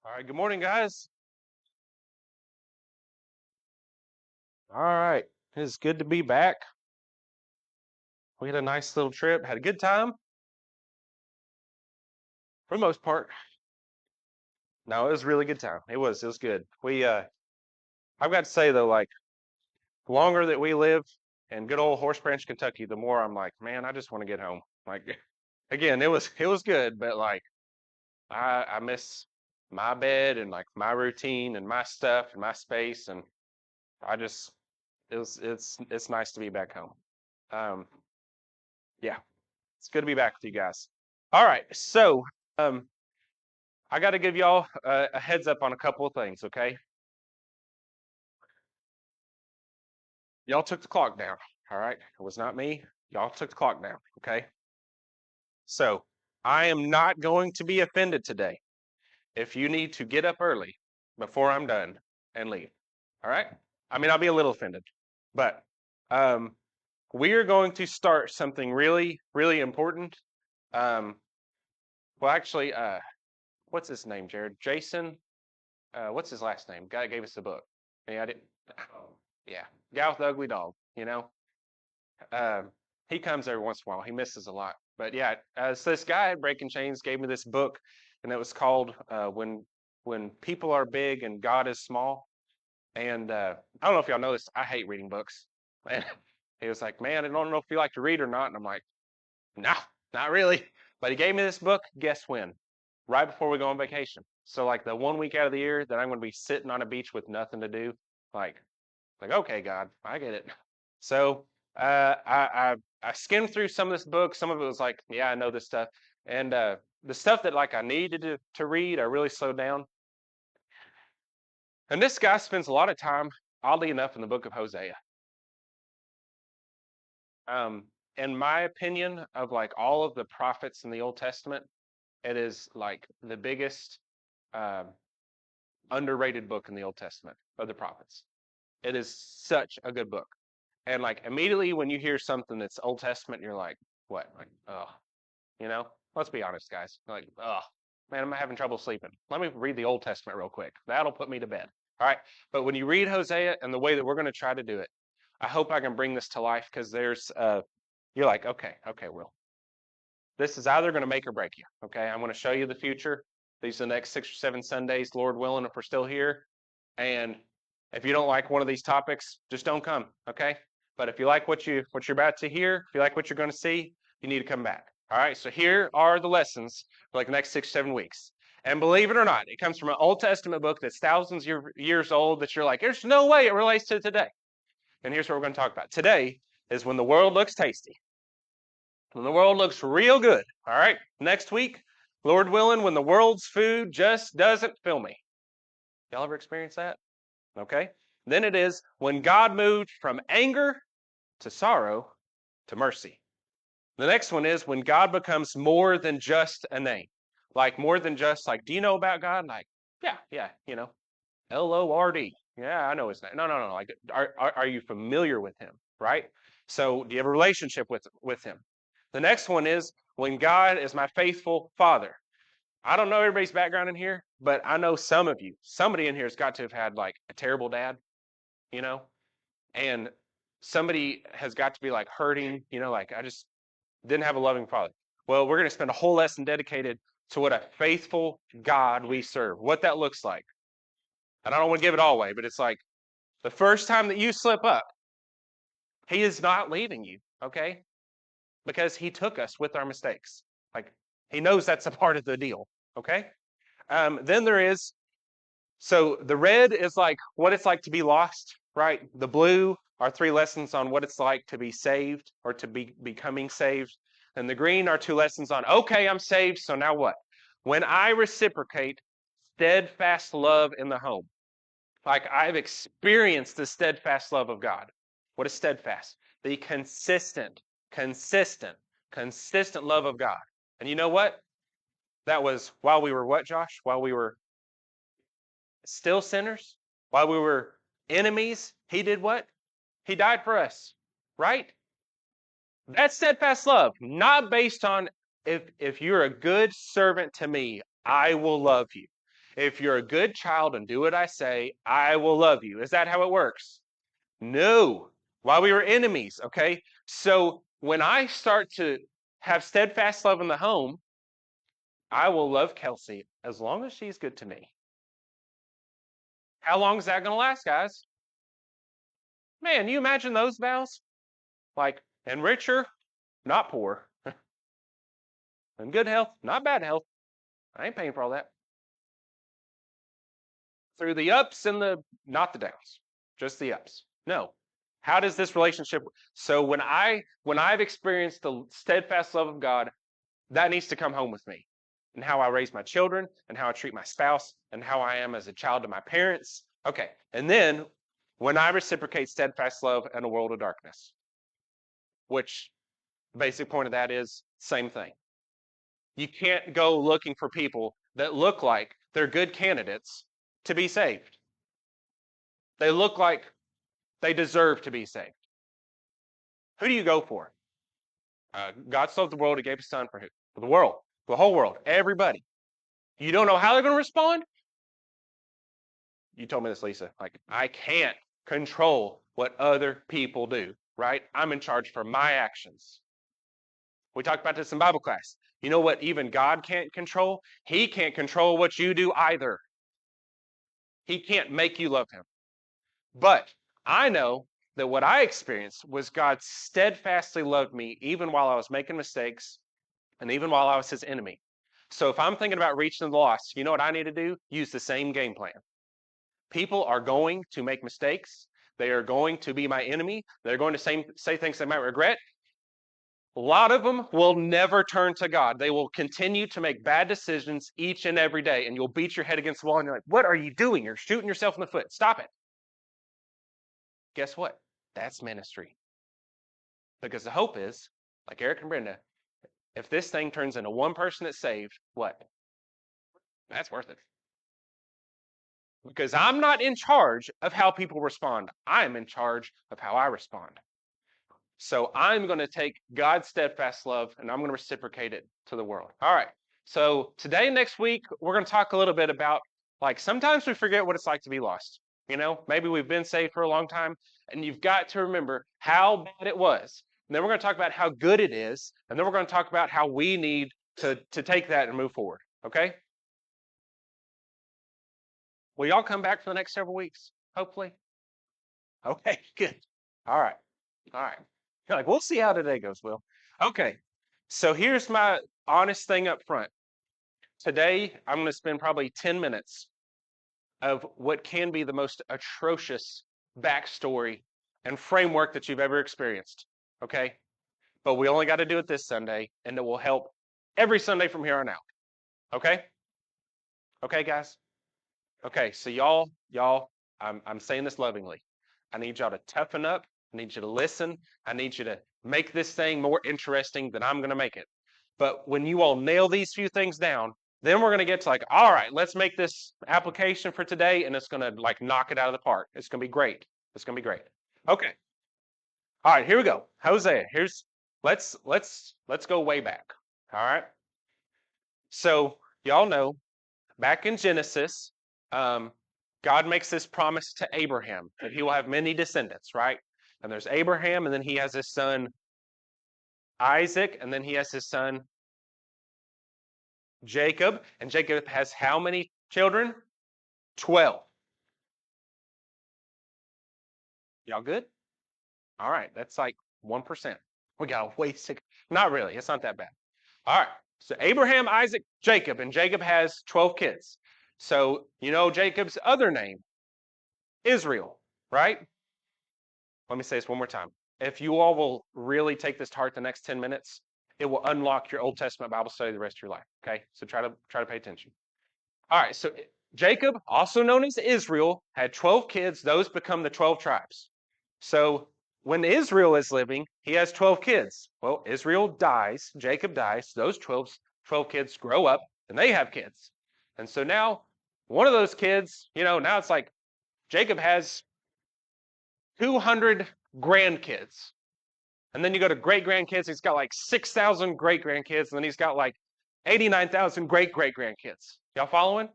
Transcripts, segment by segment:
All right, good morning, guys. All right, it's good to be back. We had a nice little trip, had a good time for the most part. No, it was a really good time. It was good. I've got to say though, like the longer that we live in good old Horse Branch, Kentucky, the more I'm like, man, I just want to get home. Like, again, it was good, but like I miss my bed and like my routine and my stuff and my space, and I just it's nice to be back home. Um, yeah. It's good to be back with you guys. All right, so um, I got to give y'all a heads up on a couple of things, okay? Y'all took the clock down, all right? It was not me. Y'all took the clock down, okay? So I am not going to be offended today if you need to get up early before I'm done and leave, all right? I mean, I'll be a little offended, but um, we are going to start something really, really important. Um, well, actually, what's his name, Jared? Jason? What's his last name? Guy that gave us the book. Yeah, I didn't. Yeah, guy with the ugly dog. Um, he comes every once in a while. He misses a lot, but yeah. So this guy at Breaking Chains gave me this book, and it was called "When People Are Big and God Is Small." And I don't know if y'all know this. I hate reading books. And he was like, "Man, I don't know if you like to read or not." And I'm like, "No, not really." But he gave me this book. Guess when? Right before we go on vacation. So like the 1 week out of the year that I'm going to be sitting on a beach with nothing to do, like okay, God, I get it. So I skimmed through some of this book. Some of it was like, yeah, I know this stuff, and the stuff that like I needed to read, I really slowed down. And this guy spends a lot of time, oddly enough, in the book of Hosea. Um, in my opinion, of like all of the prophets in the Old Testament, it is like the biggest um, underrated book in the Old Testament of the prophets. It is such a good book. And like immediately when you hear something that's Old Testament, you're like, what? Like, oh, you know? Let's be honest, guys. Like, oh, man, I'm having trouble sleeping. Let me read the Old Testament real quick. That'll put me to bed. All right. But when you read Hosea and the way that we're going to try to do it, I hope I can bring this to life because you're like, okay, Will. This is either going to make or break you. Okay. I'm going to show you the future. These are the next 6 or 7 Sundays, Lord willing, if we're still here. And if you don't like one of these topics, just don't come, okay? But if you like what you're about to hear, if you like what you're going to see, you need to come back. All right. So here are the lessons for like the next 6, 7 weeks. And believe it or not, it comes from an Old Testament book that's thousands of years old that you're like, there's no way it relates to today. And here's what we're going to talk about. Today is when the world looks tasty. When the world looks real good. All right. Next week, Lord willing, when the world's food just doesn't fill me. Y'all ever experience that? Okay. Then it is when God moved from anger to sorrow to mercy. The next one is when God becomes more than just a name. Like more than just like, do you know about God? Like, yeah, Lord. Yeah, I know his name. No. Like, are you familiar with him? Right? So do you have a relationship with him? The next one is when God is my faithful father. I don't know everybody's background in here, but I know some of you. Somebody in here has got to have had like a terrible dad, you know, and somebody has got to be like hurting, like I just didn't have a loving father. Well, we're going to spend a whole lesson dedicated to what a faithful God we serve, what that looks like. And I don't want to give it all away, but it's like the first time that you slip up, he is not leaving you, okay? Because he took us with our mistakes. Like he knows that's a part of the deal, okay? Then there is, so the red is like what it's like to be lost, right? The blue are 3 lessons on what it's like to be saved or to be becoming saved. And the green are 2 lessons on, okay, I'm saved, so now what? When I reciprocate steadfast love in the home, like I've experienced the steadfast love of God. What is steadfast? The consistent, consistent love of God. And you know what? That was while we were what, Josh? While we were still sinners, while we were enemies, he did what? He died for us, right? That's steadfast love, not based on if you're a good servant to me, I will love you. if you're a good child and do what I say, I will love you. Is that how it works? No. While we were enemies, okay? So when I start to have steadfast love in the home, I will love Kelsey as long as she's good to me. How long is that going to last, guys? Man, you imagine those vows? Like, and richer, not poor. And good health, not bad health. I ain't paying for all that. Through the ups and not the downs, just the ups. No. How does this relationship? So when I've experienced the steadfast love of God, that needs to come home with me, and how I raise my children, and how I treat my spouse, and how I am as a child to my parents. Okay, and then when I reciprocate steadfast love in a world of darkness, which the basic point of that is same thing. You can't go looking for people that look like they're good candidates to be saved. They look like they deserve to be saved. Who do you go for? God so loved the world, he gave his son for who? For the world, the whole world, everybody. You don't know how they're going to respond? You told me this, Lisa. Like, I can't control what other people do, right? I'm in charge for my actions. We talked about this in Bible class. You know what even God can't control? He can't control what you do either. He can't make you love him. But I know that what I experienced was God steadfastly loved me even while I was making mistakes and even while I was his enemy. So if I'm thinking about reaching the lost, you know what I need to do? Use the same game plan. People are going to make mistakes. They are going to be my enemy. They're going to say things they might regret. A lot of them will never turn to God. They will continue to make bad decisions each and every day, and you'll beat your head against the wall and you're like, what are you doing? You're shooting yourself in the foot. Stop it. Guess what? That's ministry. Because the hope is, like Eric and Brenda, if this thing turns into one person that's saved, what? That's worth it. Because I'm not in charge of how people respond. I'm in charge of how I respond. So I'm going to take God's steadfast love and I'm going to reciprocate it to the world. All right. So today, next week, we're going to talk a little bit about, like, sometimes we forget what it's like to be lost. You know, maybe we've been saved for a long time, and you've got to remember how bad it was. And then we're going to talk about how good it is, and then we're going to talk about how we need to take that and move forward. Okay? Will y'all come back for the next several weeks? Hopefully. Okay, good. All right. All right. You're like, we'll see how today goes, Will. Okay. So here's my honest thing up front. Today, I'm going to spend probably 10 minutes of what can be the most atrocious backstory and framework that you've ever experienced. Okay? But we only got to do it this Sunday, and it will help every Sunday from here on out. Okay? Okay, guys? Okay, so y'all, I'm saying this lovingly. I need y'all to toughen up. I need you to listen. I need you to make this thing more interesting than I'm going to make it. But when you all nail these few things down, then we're going to get to like, all right, let's make this application for today, and it's going to like knock it out of the park. It's going to be great. It's going to be great. Okay. All right, here we go. Hosea. Let's go way back. All right. So y'all know back in Genesis, God makes this promise to Abraham that he will have many descendants, right? And there's Abraham, and then he has his son Isaac, and then he has his son Jacob. And Jacob has how many children? 12. Y'all good? All right, that's like 1%. We got a waste to, not really, it's not that bad. All right, so Abraham, Isaac, Jacob, and Jacob has 12 kids. So, you know Jacob's other name? Israel, right? Let me say this one more time. If you all will really take this to heart the next 10 minutes, it will unlock your Old Testament Bible study the rest of your life. Okay, so try to pay attention. All right, so Jacob, also known as Israel, had 12 kids. Those become the 12 tribes. So when Israel is living, he has 12 kids. Well, Israel dies, Jacob dies. Those 12 kids grow up and they have kids. And so now one of those kids, you know, now it's like Jacob has 200 grandkids. And then you go to great grandkids, he's got like 6,000 great grandkids, and then he's got like 89,000 great great grandkids. Y'all following?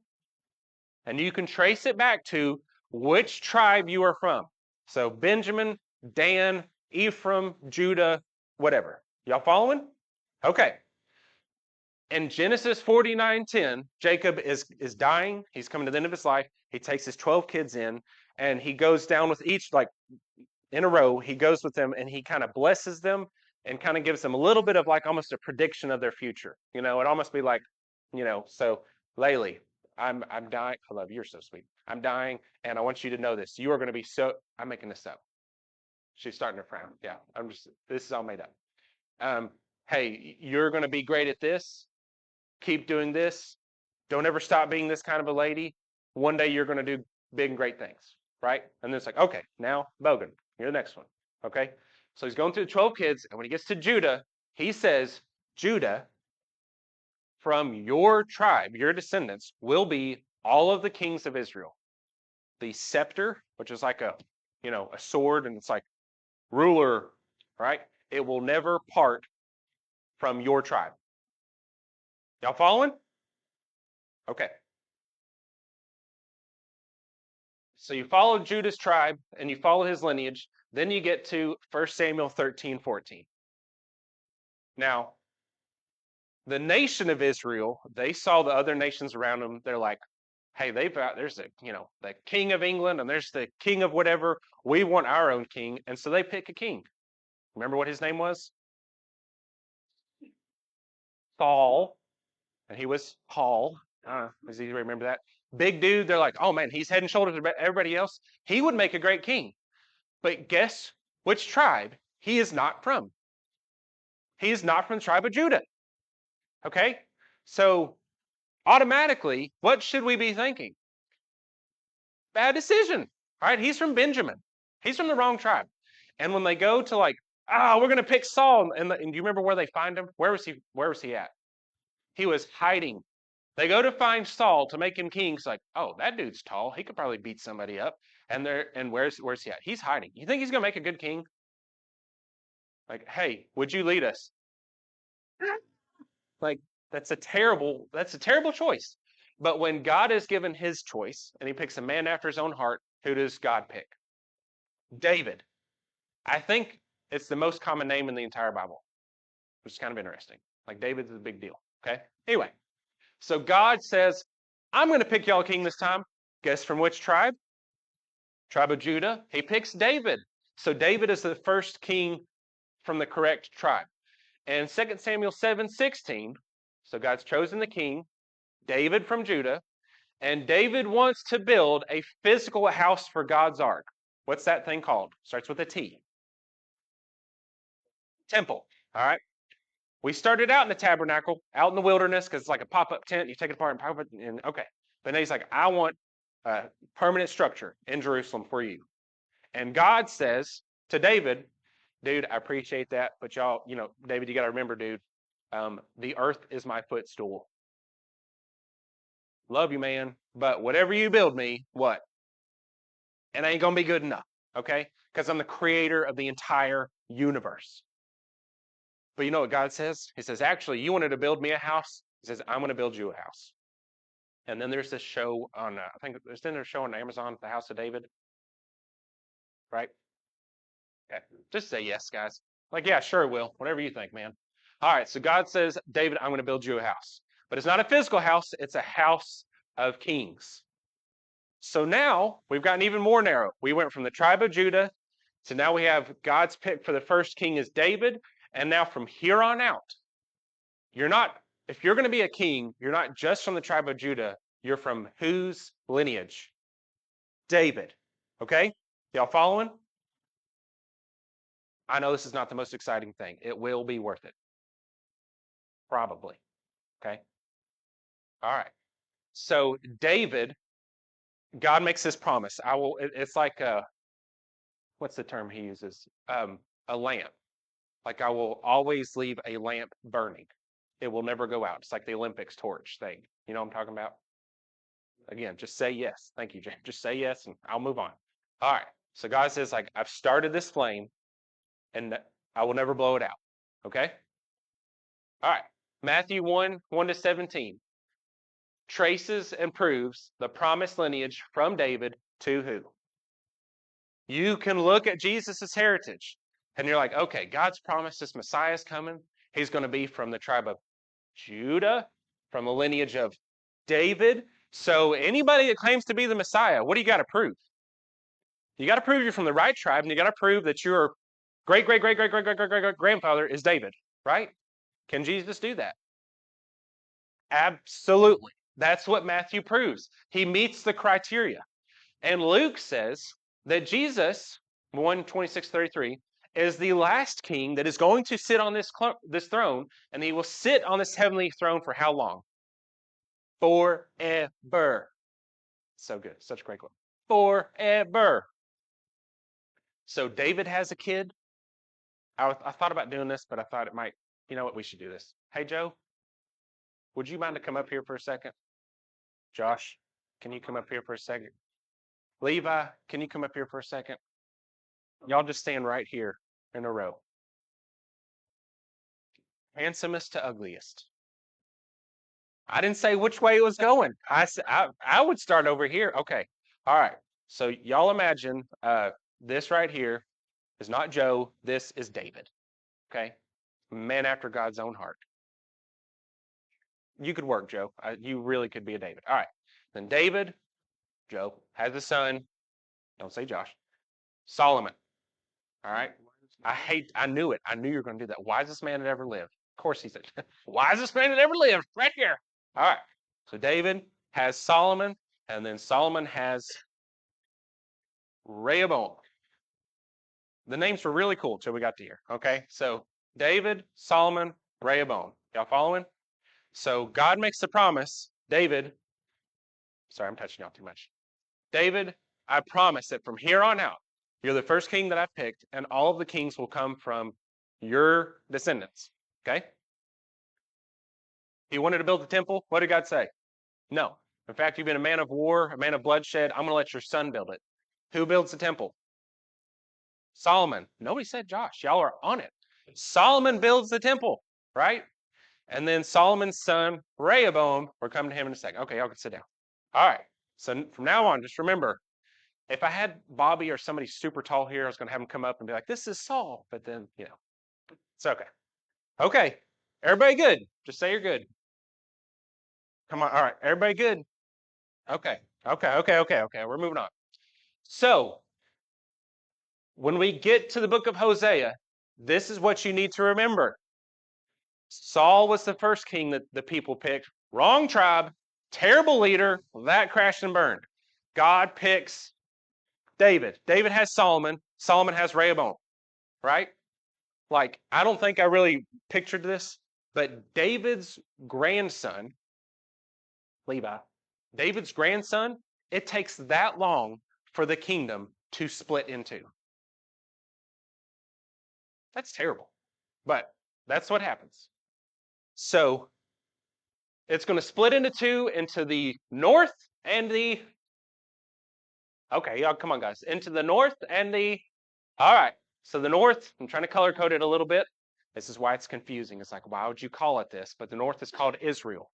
And you can trace it back to which tribe you are from. So Benjamin, Dan, Ephraim, Judah, whatever. Y'all following? Okay. In Genesis 49:10, Jacob is dying. He's coming to the end of his life. He takes his 12 kids in, and he goes down with each, like in a row. He goes with them, and he kind of blesses them and kind of gives them a little bit of like almost a prediction of their future. You know, it almost be like, so Laylee, I'm dying. I love you. You're so sweet. I'm dying, and I want you to know this. You are going to be so. I'm making this up. She's starting to frown. Yeah, this is all made up. Hey, you're going to be great at this. Keep doing this. Don't ever stop being this kind of a lady. One day you're going to do big and great things, right? And then it's like, okay, now Bogan, you're the next one, okay? So he's going through the 12 kids, and when he gets to Judah, he says, Judah, from your tribe, your descendants, will be all of the kings of Israel. The scepter, which is like a sword, and it's like ruler, right? It will never part from your tribe. Y'all following? Okay. So you follow Judah's tribe and you follow his lineage. Then you get to 1 Samuel 13:14. Now, the nation of Israel, they saw the other nations around them. They're like, hey, there's the king of England and there's the king of whatever. We want our own king. And so they pick a king. Remember what his name was? Saul. And he was Paul. Does he remember that? Big dude. They're like, oh man, he's head and shoulders above everybody else. He would make a great king. But guess which tribe he is not from? He is not from the tribe of Judah. Okay? So automatically, what should we be thinking? Bad decision. All right? He's from Benjamin. He's from the wrong tribe. And when they go to like, we're going to pick Saul, and do you remember where they find him? Where was he at? He was hiding. They go to find Saul to make him king. It's like, oh, that dude's tall. He could probably beat somebody up. And where's he at? He's hiding. You think he's going to make a good king? Like, hey, would you lead us? Like, that's a terrible choice. But when God is given his choice and he picks a man after his own heart, who does God pick? David. I think it's the most common name in the entire Bible, which is kind of interesting. Like, David's a big deal. Okay? Anyway, so God says, I'm going to pick y'all a king this time. Guess from which tribe? Tribe of Judah. He picks David. So David is the first king from the correct tribe. And 2 Samuel 7:16, so God's chosen the king, David from Judah, and David wants to build a physical house for God's ark. What's that thing called? Starts with a T. Temple. All right. We started out in the tabernacle, out in the wilderness, because it's like a pop-up tent. You take it apart and pop it, and okay. But now he's like, I want a permanent structure in Jerusalem for you. And God says to David, dude, I appreciate that, but y'all, David, you got to remember, dude, the earth is my footstool. Love you, man, but whatever you build me, what? It ain't going to be good enough, okay? Because I'm the creator of the entire universe. But you know what God says? He says, actually, you wanted to build me a house? He says, I'm going to build you a house. And then there's this show on, I think there's a show on Amazon, The House of David, right? Okay. Just say yes, guys. Like, yeah, sure, will. Whatever you think, man. All right, so God says, David, I'm going to build you a house. But it's not a physical house, it's a house of kings. So now we've gotten even more narrow. We went from the tribe of Judah to now we have God's pick for the first king is David. And now from here on out, if you're going to be a king, you're not just from the tribe of Judah, you're from whose lineage? David. Okay? Y'all following? I know this is not the most exciting thing. It will be worth it. Probably. Okay? All right. So David, God makes this promise. It's like what's the term he uses? A lamp. Like I will always leave a lamp burning. It will never go out. It's like the Olympics torch thing. You know what I'm talking about? Again, just say yes. Thank you, James. Just say yes and I'll move on. All right. So God says, like, I've started this flame and I will never blow it out. Okay? All right. Matthew 1:1-17. traces and proves the promised lineage from David to who? You can look at Jesus' heritage and you're like, okay, God's promised this Messiah is coming. He's going to be from the tribe of Judah, from the lineage of David. So anybody that claims to be the Messiah, what do you got to prove? You got to prove you're from the right tribe, and you got to prove that your great, great, great, great, great, great, great, great, great grandfather is David, right? Can Jesus do that? Absolutely. That's what Matthew proves. He meets the criteria. And Luke says that Jesus, 1:26-33, is the last king that is going to sit on this throne, and he will sit on this heavenly throne for how long? Forever. So good. Such a great quote. Forever. So David has a kid. I thought about doing this, but I thought it might, you know what, we should do this. Hey, Joe, would you mind to come up here for a second? Josh, can you come up here for a second? Levi, can you come up here for a second? Y'all just stand right here in a row. Handsomest to ugliest. I didn't say which way it was going. I would start over here. Okay. All right. So y'all imagine this right here is not Joe. This is David. Okay. Man after God's own heart. You could work, Joe. You really could be a David. All right. Then David, Joe, has a son. Don't say Josh. Solomon. All right. I knew it. I knew you were going to do that. Wisest man that ever lived. Of course he said, wisest man that ever lived, right here. All right. So David has Solomon, and then Solomon has Rehoboam. The names were really cool till we got to here. Okay. So David, Solomon, Rehoboam. Y'all following? So God makes the promise. David, sorry, I'm touching y'all too much. David, I promise that from here on out, you're the first king that I've picked, and all of the kings will come from your descendants. Okay? He wanted to build the temple. What did God say? No. In fact, you've been a man of war, a man of bloodshed. I'm going to let your son build it. Who builds the temple? Solomon. Nobody said Josh. Y'all are on it. Solomon builds the temple, right? And then Solomon's son, Rehoboam, we're coming to him in a second. Okay, y'all can sit down. All right. So from now on, just remember, if I had Bobby or somebody super tall here, I was going to have him come up and be like, this is Saul. But then, it's okay. Okay. Everybody good? Just say you're good. Come on. All right. Everybody good? Okay. Okay. We're moving on. So, when we get to the book of Hosea, this is what you need to remember. Saul was the first king that the people picked. Wrong tribe, terrible leader, that crashed and burned. God picks David. David has Solomon. Solomon has Rehoboam, right? Like, I don't think I really pictured this, but David's grandson, Levi, David's grandson, it takes that long for the kingdom to split into. That's terrible, but that's what happens. So it's going to split into two, into the north and the, okay, y'all, come on, guys, into the north and the, all right. So the north, I'm trying to color code it a little bit. This is why it's confusing. It's like, why would you call it this? But the north is called Israel.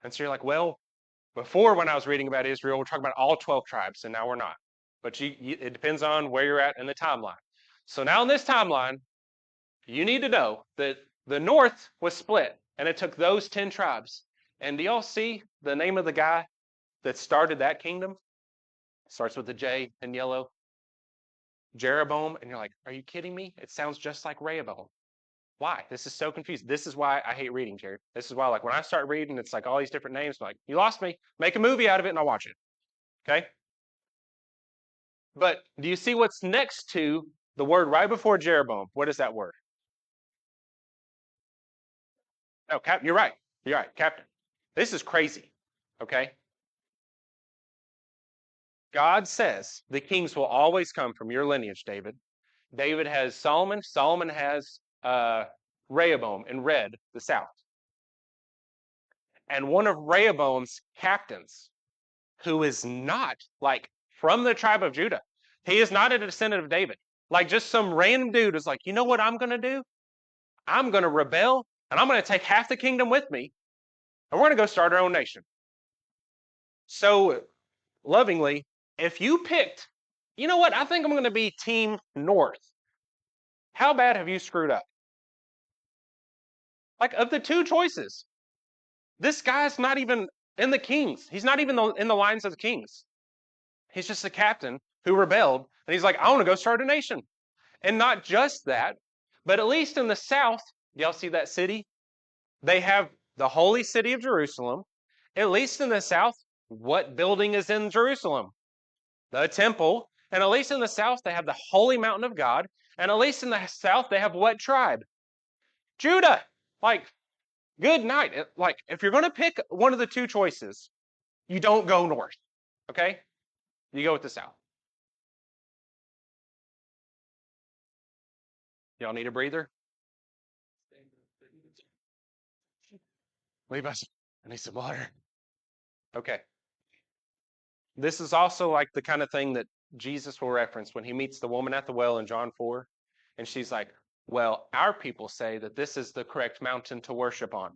And so you're like, well, before when I was reading about Israel, we're talking about all 12 tribes, and now we're not. But it depends on where you're at in the timeline. So now in this timeline, you need to know that the north was split, and it took those 10 tribes. And do y'all see the name of the guy that started that kingdom? It starts with a J in yellow. Jeroboam. And you're like, are you kidding me? It sounds just like Rehoboam. Why? This is so confusing. This is why I hate reading, Jared. This is why, like, when I start reading, it's like all these different names. I'm like, you lost me. Make a movie out of it, and I'll watch it. Okay? But do you see what's next to the word right before Jeroboam? What is that word? No, you're right. You're right, captain. This is crazy. Okay? God says the kings will always come from your lineage, David. David has Solomon. Solomon has Rehoboam in red, the south. And one of Rehoboam's captains, who is not like from the tribe of Judah, he is not a descendant of David. Like just some random dude is like, you know what I'm going to do? I'm going to rebel and I'm going to take half the kingdom with me. and we're going to go start our own nation. So lovingly, if you picked, you know what, I think I'm going to be Team North. How bad have you screwed up? Like, of the two choices, this guy's not even in the Kings. He's not even in the lines of the Kings. He's just a captain who rebelled, and he's like, I want to go start a nation. And not just that, but at least in the south, y'all see that city? They have the holy city of Jerusalem. At least in the south, what building is in Jerusalem? The temple. And at least in the south, they have the holy mountain of God. And at least in the south, they have what tribe? Judah. Like, good night. Like, if you're going to pick one of the two choices, you don't go north. Okay? You go with the south. Y'all need a breather? Leave us. I need some water. Okay. This is also like the kind of thing that Jesus will reference when he meets the woman at the well in John 4. And she's like, well, our people say that this is the correct mountain to worship on.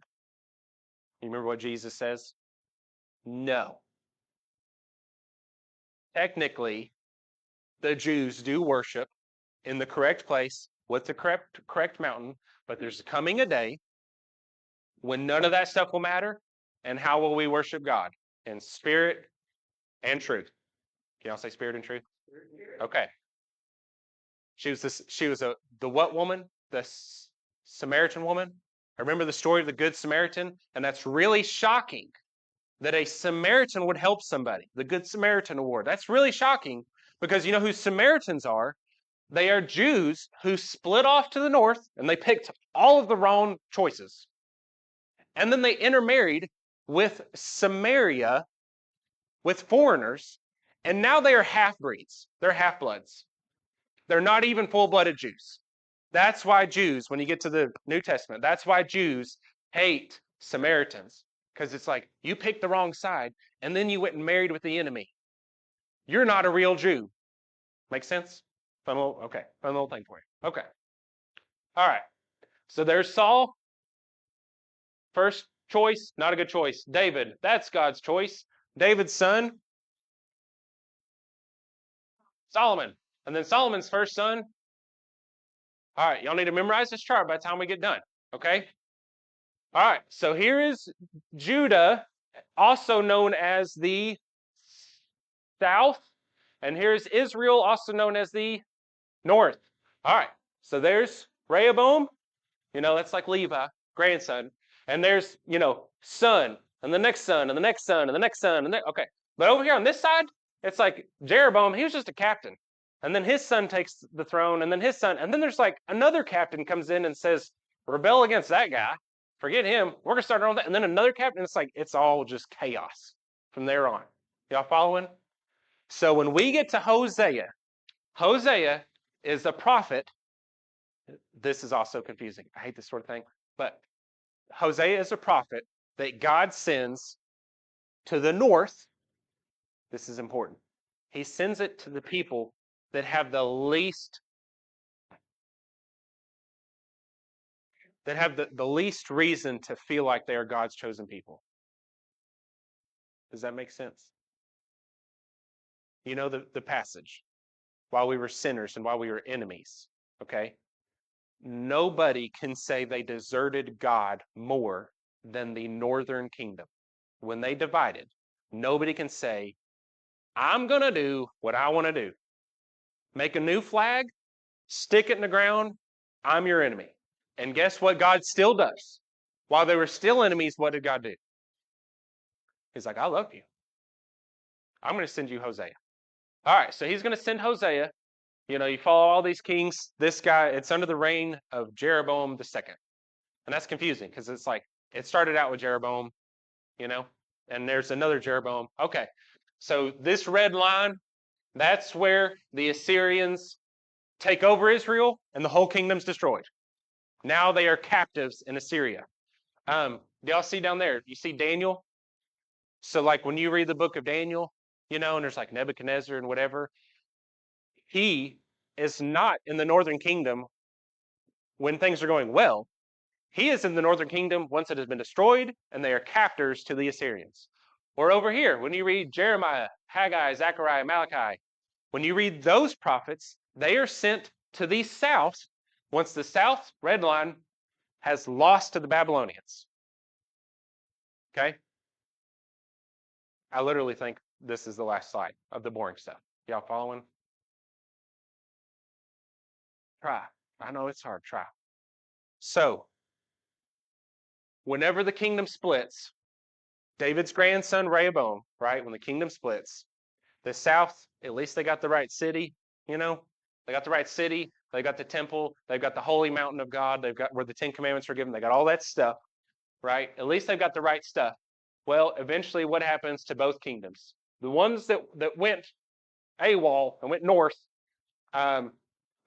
You remember what Jesus says? No. Technically, the Jews do worship in the correct place with the correct mountain, but there's coming a day when none of that stuff will matter. And how will we worship God? In spirit and truth. Can y'all say spirit and truth? Okay. She was the what woman? The Samaritan woman. I remember the story of the Good Samaritan, and that's really shocking that a Samaritan would help somebody. The Good Samaritan Award. That's really shocking because you know who Samaritans are? They are Jews who split off to the north and they picked all of the wrong choices. And then they intermarried with Samaria, with foreigners, and now they are half-breeds. They're half-bloods. They're not even full-blooded Jews. That's why Jews, when you get to the New Testament, that's why Jews hate Samaritans. Because it's like, you picked the wrong side, and then you went and married with the enemy. You're not a real Jew. Make sense? Fun little thing for you. Okay. All right. So there's Saul. First choice, not a good choice. David, that's God's choice. David's son, Solomon. And then Solomon's first son. All right, y'all need to memorize this chart by the time we get done. Okay? All right, so here is Judah, also known as the south. And here's Israel, also known as the north. All right, so there's Rehoboam. You know, that's like Levi, grandson. And there's, you know, son, and the next son, and the next son, and the next son. Okay. But over here on this side, it's like Jeroboam, he was just a captain. And then his son takes the throne, and then his son. And then there's like another captain comes in and says, rebel against that guy. Forget him. We're going to start our own thing. And then another captain, it's like, it's all just chaos from there on. Y'all following? So when we get to Hosea, Hosea is a prophet. This is also confusing. I hate this sort of thing. But Hosea is a prophet that God sends to the north. This is important. He sends it to the people that have the least reason to feel like they are God's chosen people. Does that make sense? You know the passage. While we were sinners and while we were enemies, okay? Nobody can say they deserted God more than the northern kingdom. When they divided, nobody can say, I'm going to do what I want to do. Make a new flag, stick it in the ground, I'm your enemy. And guess what God still does? While they were still enemies, what did God do? He's like, I love you. I'm going to send you Hosea. All right, so he's going to send Hosea. You know, you follow all these kings. This guy, it's under the reign of Jeroboam II. And that's confusing because it's like, it started out with Jeroboam, you know, and there's another Jeroboam. Okay, so this red line, that's where the Assyrians take over Israel and the whole kingdom's destroyed. Now they are captives in Assyria. Do y'all see down there? You see Daniel? So like when you read the book of Daniel, you know, and there's like Nebuchadnezzar and whatever, he is not in the northern kingdom when things are going well. He is in the northern kingdom once it has been destroyed, and they are captors to the Assyrians. Or over here, when you read Jeremiah, Haggai, Zechariah, Malachi, when you read those prophets, they are sent to the south once the south red line has lost to the Babylonians. Okay? I literally think this is the last slide of the boring stuff. Y'all following? Try. I know it's hard. Try. So, whenever the kingdom splits, David's grandson Rehoboam, right? When the kingdom splits, the south, at least they got the right city, you know? They got the right city, they got the temple, they've got the holy mountain of God, they've got where the 10 commandments are given, they got all that stuff, right? At least they've got the right stuff. Well, eventually what happens to both kingdoms? The ones that went AWOL and went north,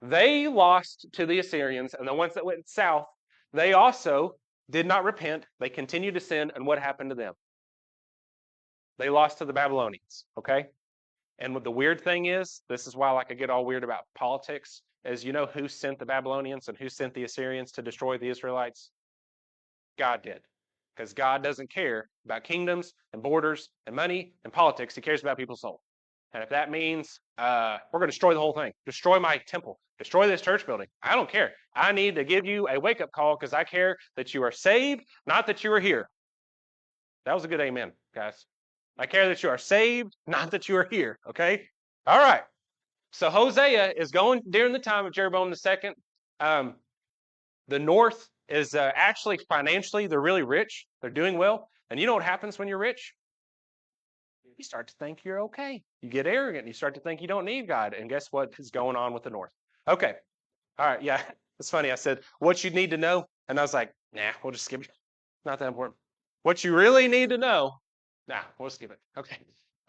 they lost to the Assyrians, and the ones that went south, they also did not repent. They continued to sin, and what happened to them? They lost to the Babylonians, okay? And what the weird thing is, this is why like I get all weird about politics, is you know who sent the Babylonians and who sent the Assyrians to destroy the Israelites? God did. Because God doesn't care about kingdoms and borders and money and politics. He cares about people's soul. And if that means we're going to destroy the whole thing, destroy my temple, destroy this church building, I don't care. I need to give you a wake-up call because I care that you are saved, not that you are here. That was a good amen, guys. I care that you are saved, not that you are here, okay? All right. So Hosea is going during the time of Jeroboam II. The north is actually financially, they're really rich. They're doing well. And you know what happens when you're rich? You start to think you're okay. You get arrogant. You start to think you don't need God. And guess what is going on with the north? Okay. All right. Yeah. It's funny. I said, what you need to know. And I was like, nah, we'll just skip it. Not that important. What you really need to know. Nah, we'll skip it. Okay.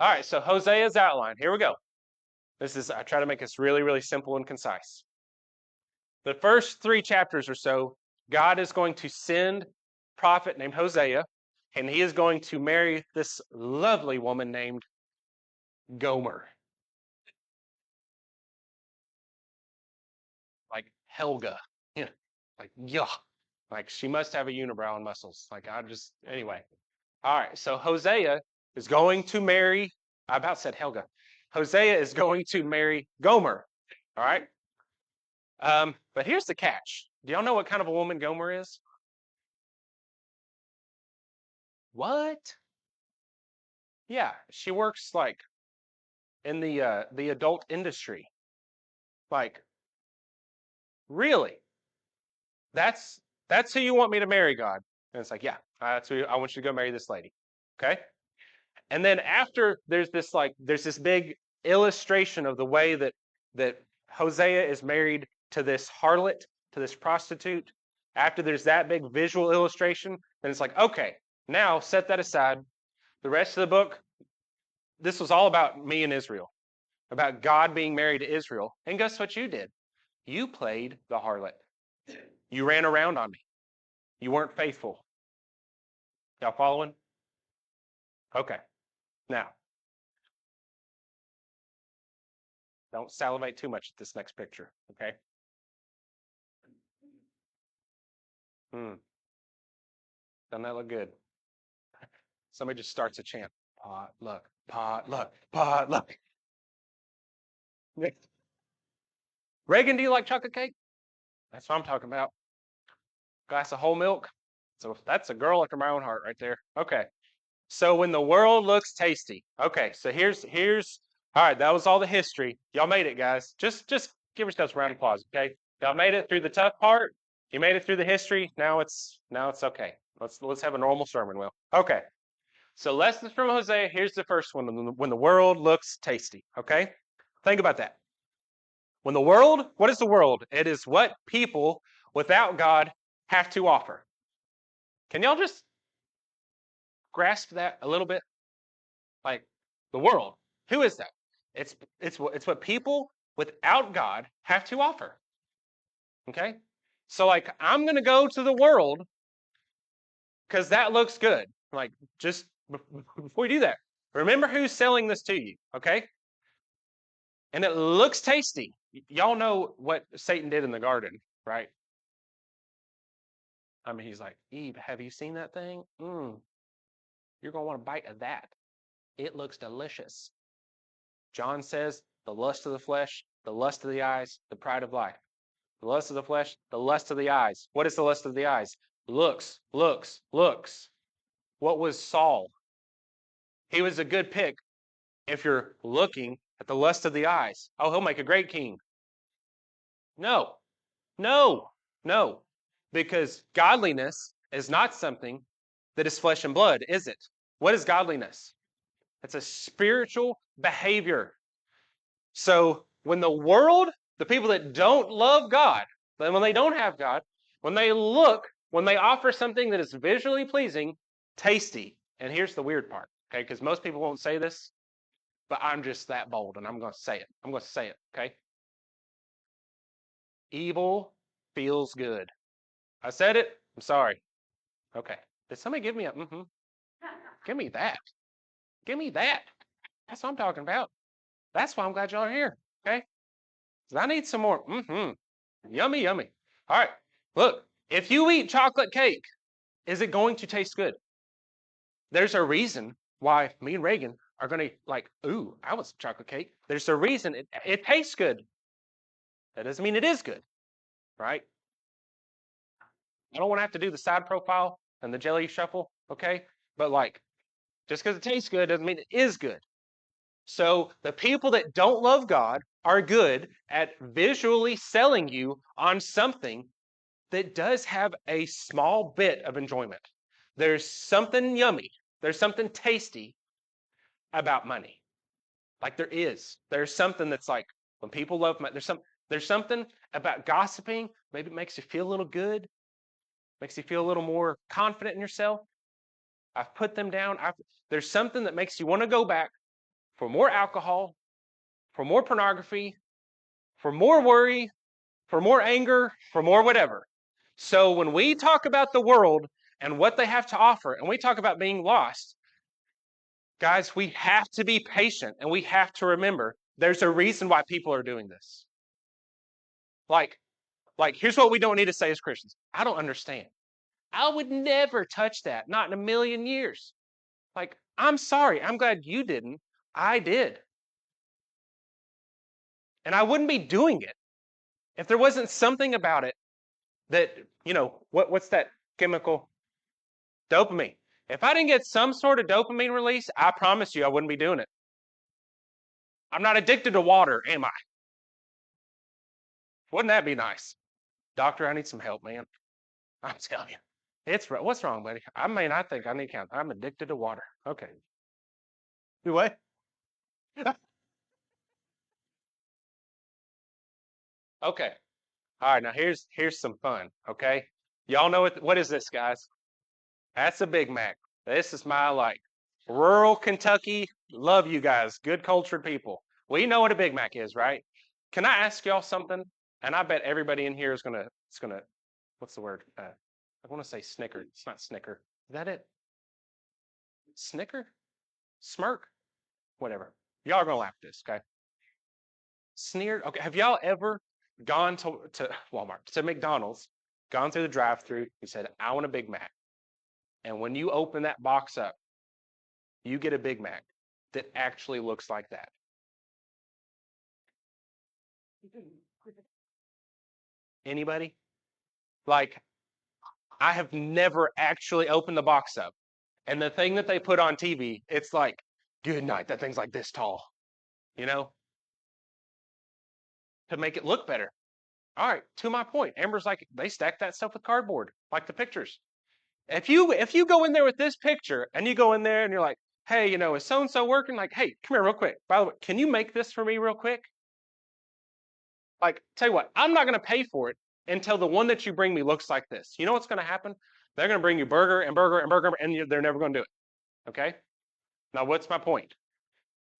All right. So Hosea's outline. Here we go. I try to make this really, really simple and concise. The first 3 chapters or so, God is going to send a prophet named Hosea, and he is going to marry this lovely woman named Gomer. Like Helga. Yeah. Like, yeah. Like she must have a unibrow and muscles. Anyway. All right. So Hosea is going to marry, I about said Helga. Hosea is going to marry Gomer. All right. But here's the catch. Do y'all know what kind of a woman Gomer is? What? Yeah, she works like in the adult industry. Like, really? That's that's who you want me to marry, God? And it's like, yeah, that's who I want you to go marry this lady. Okay? And then after there's this big illustration of the way that Hosea is married to this harlot, to this prostitute. After there's that big visual illustration, then it's like, okay, now set that aside. The rest of the book, this was all about me and Israel, about God being married to Israel. And guess what you did? You played the harlot. You ran around on me. You weren't faithful. Y'all following? Okay. Now, don't salivate too much at this next picture, okay? Doesn't that look good? Somebody just starts a chant. Potluck, potluck, potluck. Reagan, do you like chocolate cake? That's what I'm talking about. Glass of whole milk. So that's a girl after my own heart right there. Okay. So when the world looks tasty. Okay, so here's all right, that was all the history. Y'all made it, guys. Just give yourselves a round of applause, okay? Y'all made it through the tough part. You made it through the history. Now it's okay. Let's have a normal sermon, Will. Okay. So lessons from Hosea. Here's the first one. When the world looks tasty. Okay? Think about that. When the world, what is the world? It is what people without God have to offer. Can y'all just grasp that a little bit? Like the world. Who is that? It's what people without God have to offer. Okay? So like I'm going to go to the world cuz that looks good. Like just before you do that, remember who's selling this to you, okay? And it looks tasty. Y'all know what Satan did in the garden, right? I mean, he's like, Eve, have you seen that thing? You're going to want a bite of that. It looks delicious. John says, the lust of the flesh, the lust of the eyes, the pride of life. The lust of the flesh, the lust of the eyes. What is the lust of the eyes? Looks, looks, looks. What was Saul? He was a good pick if you're looking at the lust of the eyes. Oh, he'll make a great king. No, no, no. Because godliness is not something that is flesh and blood, is it? What is godliness? It's a spiritual behavior. So when the world, the people that don't love God, then when they don't have God, when they look, when they offer something that is visually pleasing, tasty, and here's the weird part, okay, because most people won't say this, but I'm just that bold and I'm going to say it. I'm going to say it, okay? Evil feels good. I said it. I'm sorry. Okay. Did somebody give me a mm-hmm? Give me that. Give me that. That's what I'm talking about. That's why I'm glad y'all are here, okay? I need some more. Yummy, yummy. All right. Look, if you eat chocolate cake, is it going to taste good? There's a reason why me and Reagan are going to like, ooh, I want some chocolate cake. There's a reason it tastes good. That doesn't mean it is good, right? I don't want to have to do the side profile and the jelly shuffle, okay? But like, just because it tastes good doesn't mean it is good. So the people that don't love God are good at visually selling you on something that does have a small bit of enjoyment. There's something yummy. There's something tasty about money. Like there is. There's something that's like when people love money, there's something about gossiping. Maybe it makes you feel a little good, makes you feel a little more confident in yourself. I've put them down. There's something that makes you want to go back for more alcohol, for more pornography, for more worry, for more anger, for more whatever. So when we talk about the world and what they have to offer, and we talk about being lost, guys, we have to be patient and we have to remember there's a reason why people are doing this. Like here's what we don't need to say as Christians. I don't understand. I would never touch that, not in a million years. Like, I'm sorry. I'm glad you didn't. I did. And I wouldn't be doing it if there wasn't something about it that, what's that chemical? Dopamine. If I didn't get some sort of dopamine release, I promise you I wouldn't be doing it. I'm not addicted to water, am I? Wouldn't that be nice? Doctor, I need some help, man. I'm telling you. What's wrong, buddy? I think I need count. I'm addicted to water. Okay. You what? Okay. All right, now here's some fun, okay? Y'all know what is this, guys? That's a Big Mac. This is my like rural Kentucky. Love you guys. Good cultured people. We know what a Big Mac is, right? Can I ask y'all something? And I bet everybody in here is gonna what's the word? I want to say snicker. It's not snicker. Is that it? Snicker? Smirk? Whatever. Y'all are gonna laugh at this, okay? Sneered. Okay. Have y'all ever gone to Walmart, to McDonald's, gone through the drive-through, you said, I want a Big Mac. And when you open that box up, you get a Big Mac that actually looks like that. Anybody? Like, I have never actually opened the box up. And the thing that they put on TV, it's like, good night, that thing's like this tall, you know, to make it look better. All right, to my point, Amber's like, they stack that stuff with cardboard, like the pictures. If you go in there with this picture and you go in there and you're like, hey, is so and so working? Like, hey, come here real quick. By the way, can you make this for me real quick? Like, tell you what, I'm not going to pay for it until the one that you bring me looks like this. You know what's going to happen? They're going to bring you burger and burger and burger, and they're never going to do it. Okay? Now, what's my point?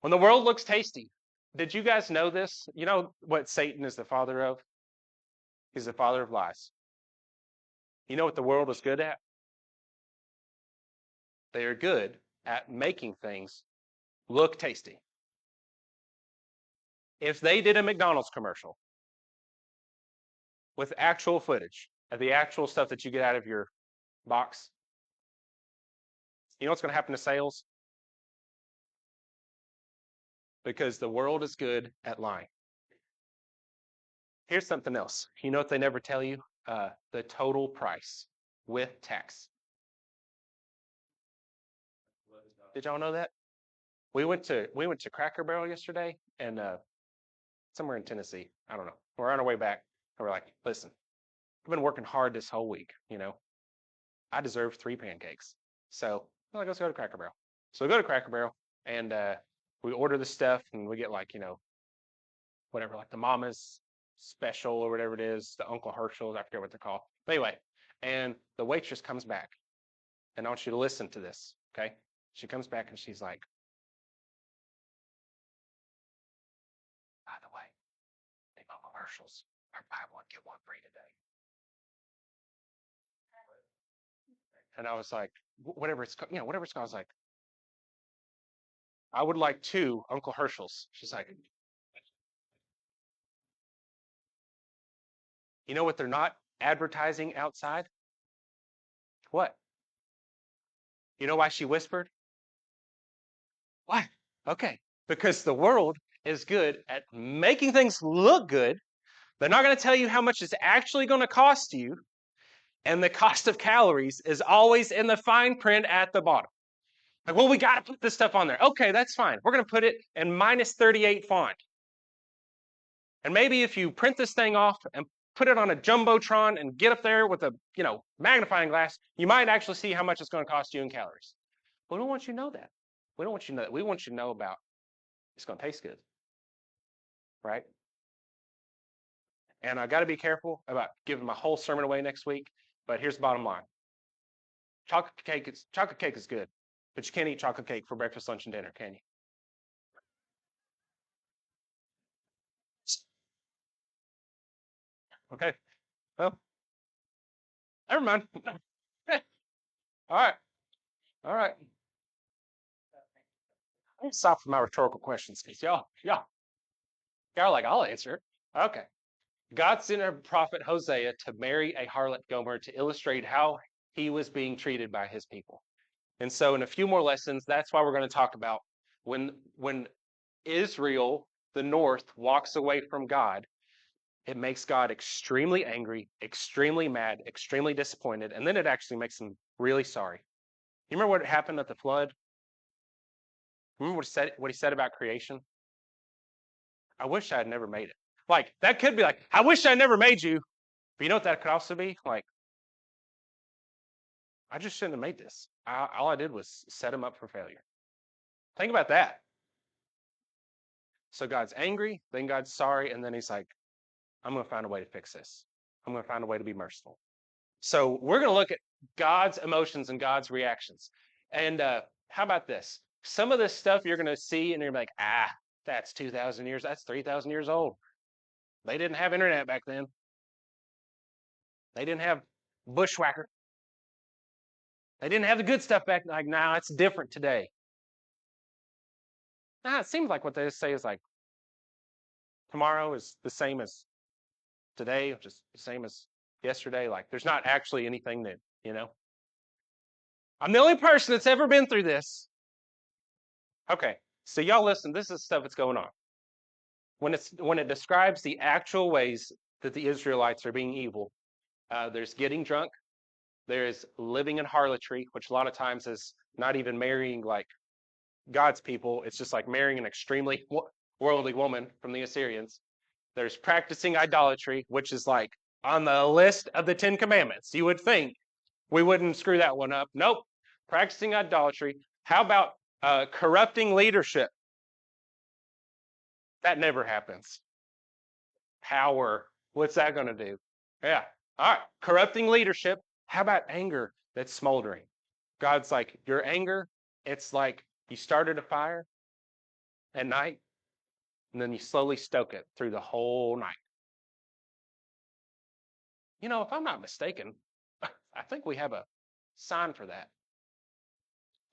When the world looks tasty, did you guys know this? You know what Satan is the father of? He's the father of lies. You know what the world is good at? They are good at making things look tasty. If they did a McDonald's commercial with actual footage of the actual stuff that you get out of your box. You know what's going to happen to sales? Because the world is good at lying. Here's something else. You know what they never tell you? The total price with tax. Did y'all know that? We went to Cracker Barrel yesterday, and somewhere in Tennessee. I don't know. We're on our way back, and we're like, listen, I've been working hard this whole week. I deserve 3 pancakes. So I'm like, let's go to Cracker Barrel. So we go to Cracker Barrel, and we order the stuff, and we get like whatever, like the Mama's special or whatever it is, the Uncle Herschel's, I forget what they're called. But anyway, and the waitress comes back, and I want you to listen to this, okay? She comes back and she's like, by the way, the Uncle Herschel's are buy one, get one free today. And I was like, whatever it's called, I was like, I would like 2 Uncle Herschel's. She's like, you know what they're not advertising outside? What? You know why she whispered? Why? Okay. Because the world is good at making things look good. They're not going to tell you how much it's actually going to cost you. And the cost of calories is always in the fine print at the bottom. Like, well, we got to put this stuff on there. Okay, that's fine. We're going to put it in -38 font. And maybe if you print this thing off and put it on a Jumbotron and get up there with a, magnifying glass, you might actually see how much it's going to cost you in calories. We don't want you to know that. We don't want you to know that. We want you to know about it's going to taste good, right? And I got to be careful about giving my whole sermon away next week. But here's the bottom line: chocolate cake is good, but you can't eat chocolate cake for breakfast, lunch, and dinner, can you? Okay. Well, never mind. All right. All right. I'm gonna stop with my rhetorical questions because y'all are like, I'll answer it. Okay. God sent a prophet Hosea to marry a harlot Gomer to illustrate how he was being treated by his people. And so in a few more lessons, that's why we're going to talk about when Israel, the north, walks away from God, it makes God extremely angry, extremely mad, extremely disappointed, and then it actually makes him really sorry. You remember what happened at the flood? Remember what he said about creation? I wish I had never made it. Like, that could be like, I wish I never made you. But you know what that could also be? Like, I just shouldn't have made this. All I did was set him up for failure. Think about that. So God's angry, then God's sorry, and then he's like, I'm going to find a way to fix this. I'm going to find a way to be merciful. So we're going to look at God's emotions and God's reactions. And how about this? Some of this stuff you're going to see and you're like, that's 2,000 years. That's 3,000 years old. They didn't have internet back then. They didn't have bushwhacker. They didn't have the good stuff back then. Like, now it's different today. It seems like what they say is like, tomorrow is the same as today, just the same as yesterday. Like, there's not actually anything new. I'm the only person that's ever been through this. Okay, so y'all listen, this is stuff that's going on. When it describes the actual ways that the Israelites are being evil, there's getting drunk, there's living in harlotry, which a lot of times is not even marrying like God's people. It's just like marrying an extremely worldly woman from the Assyrians. There's practicing idolatry, which is like on the list of the 10 Commandments. You would think we wouldn't screw that one up. Nope. Practicing idolatry. How about corrupting leadership? That never happens. Power. What's that going to do? Yeah. All right. Corrupting leadership. How about anger that's smoldering? God's like, your anger, it's like you started a fire at night, and then you slowly stoke it through the whole night. If I'm not mistaken, I think we have a sign for that.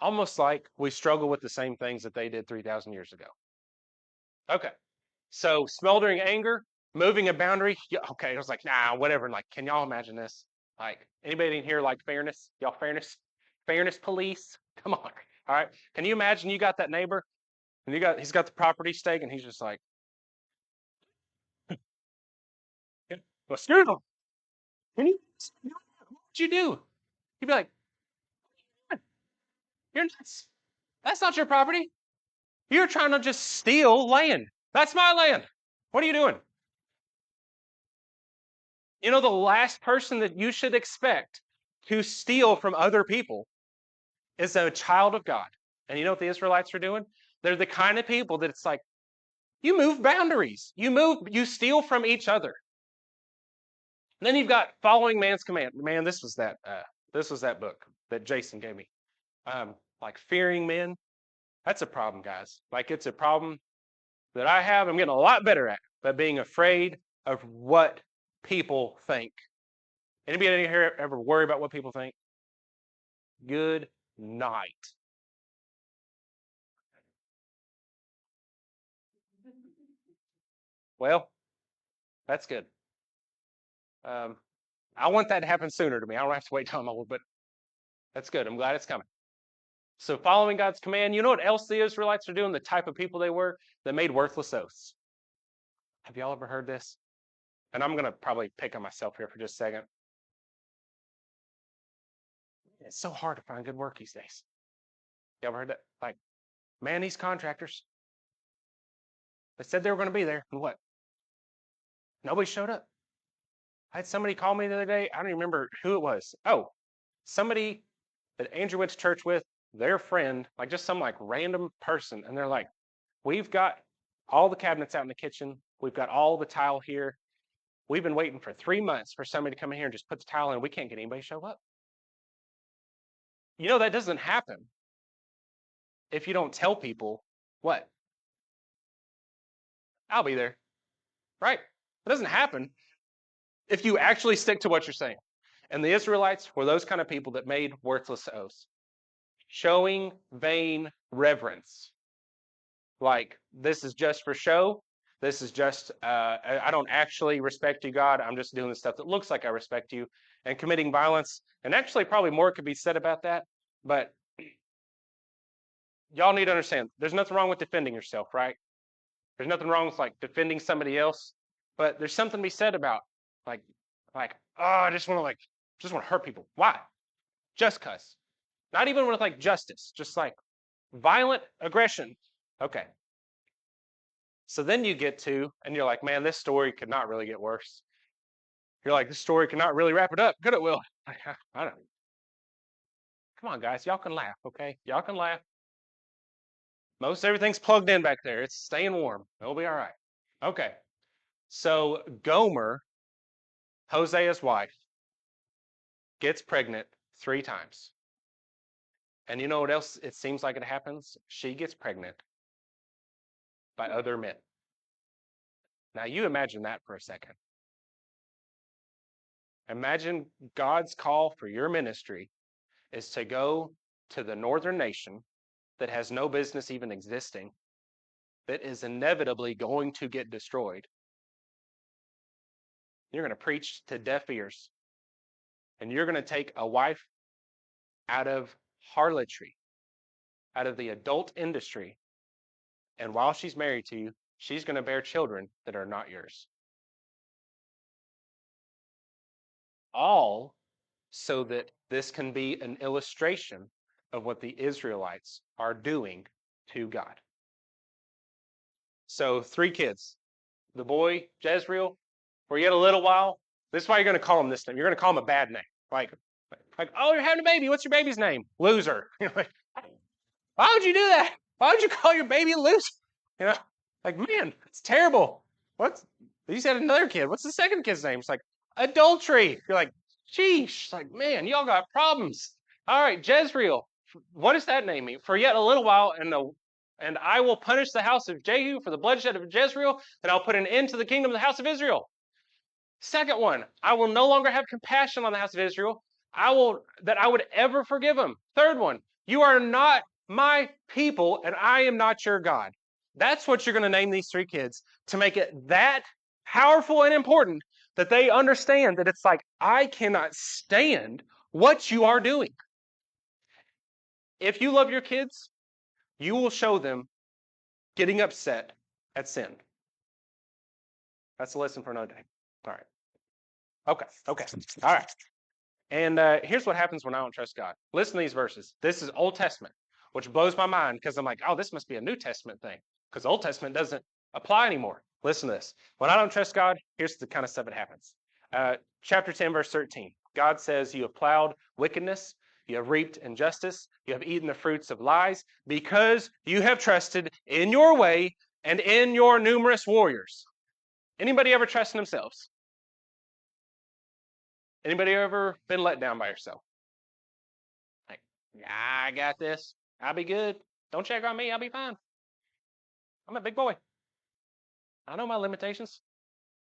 Almost like we struggle with the same things that they did 3,000 years ago. Okay. So smoldering anger, moving a boundary. Yeah, okay. I was like, nah, whatever. Like, can y'all imagine this? Like, anybody in here like fairness? Y'all fairness police? Come on. All right. Can you imagine you got that neighbor and he's got the property stake and he's just like, well, screw them. Can you, what'd you do? He'd be like, you're nuts. That's not your property. You're trying to just steal land. That's my land. What are you doing? You know, the last person that you should expect to steal from other people is a child of God. And you know what the Israelites are doing? They're the kind of people that it's like, you move boundaries. You steal from each other. And then you've got following man's command. Man, this was that book that Jason gave me. Like fearing men. That's a problem, guys. Like it's a problem that I have. I'm getting a lot better at, but being afraid of what people think. Anybody here ever worry about what people think? Good night. Well, that's good. I want that to happen sooner to me. I don't have to wait till I'm old, but that's good. I'm glad it's coming. So following God's command, you know what else the Israelites are doing? The type of people they were that made worthless oaths. Have y'all ever heard this? And I'm going to probably pick on myself here for just a second. It's so hard to find good work these days. You ever heard that? Like, man, these contractors, they said they were going to be there, and what? Nobody showed up. I had somebody call me the other day. I don't even remember who it was. Oh, somebody that Andrew went to church with, their friend, like just some like random person. And they're like, we've got all the cabinets out in the kitchen. We've got all the tile here. We've been waiting for 3 months for somebody to come in here and just put the tile in. We can't get anybody to show up. You know, that doesn't happen if you don't tell people what? I'll be there. Right? It doesn't happen if you actually stick to what you're saying. And the Israelites were those kind of people that made worthless oaths, showing vain reverence. Like, this is just for show. This is just, I don't actually respect you, God. I'm just doing the stuff that looks like I respect you, and committing violence. And actually, probably more could be said about that. But y'all need to understand, there's nothing wrong with defending yourself, right? There's nothing wrong with like defending somebody else. But there's something to be said about like, oh, I just want to hurt people. Why? Just cuss. Not even with like justice, just like violent aggression. Okay. So then you get to, and you're like, man, this story could not really get worse. You're like, this story cannot really wrap it up. Good, it will. I don't know. Come on, guys. Y'all can laugh, okay? Y'all can laugh. Most everything's plugged in back there. It's staying warm. It'll be all right. Okay. So Gomer, Hosea's wife, gets pregnant 3 times. And you know what else it seems like it happens? She gets pregnant by other men. Now you imagine that for a second. Imagine God's call for your ministry is to go to the northern nation that has no business even existing, that is inevitably going to get destroyed. You're going to preach to deaf ears. And you're going to take a wife out of harlotry, out of the adult industry. And while she's married to you, she's going to bear children that are not yours. All so that this can be an illustration of what the Israelites are doing to God. So 3 kids. The boy, Jezreel, for yet a little while. This is why you're going to call him this name. You're going to call him a bad name. Like, oh, you're having a baby. What's your baby's name? Loser. Why would you do that? Why would you call your baby a loser? Like, man, it's terrible. You said another kid. What's the second kid's name? It's like adultery. You're like, sheesh. Like, man, y'all got problems. All right, Jezreel. What does that name mean? For yet a little while, and I will punish the house of Jehu for the bloodshed of Jezreel, and I'll put an end to the kingdom of the house of Israel. Second one, I will no longer have compassion on the house of Israel. I would ever forgive them. Third one, you are not my people, and I am not your God. That's what you're going to name these 3 kids to make it that powerful and important That they understand that it's like, I cannot stand what you are doing. If you love your kids, you will show them getting upset at sin. That's a lesson for another day. All right. Okay. All right. And here's what happens when I don't trust God. Listen to these verses. This is Old Testament, which blows my mind because I'm like, oh, this must be a New Testament thing because Old Testament doesn't apply anymore. Listen to this. When I don't trust God, here's the kind of stuff that happens. Chapter 10, verse 13. God says, you have plowed wickedness, you have reaped injustice, you have eaten the fruits of lies because you have trusted in your way and in your numerous warriors. Anybody ever trust in themselves? Anybody ever been let down by yourself? Like, I got this. I'll be good. Don't check on me. I'll be fine. I'm a big boy. I know my limitations.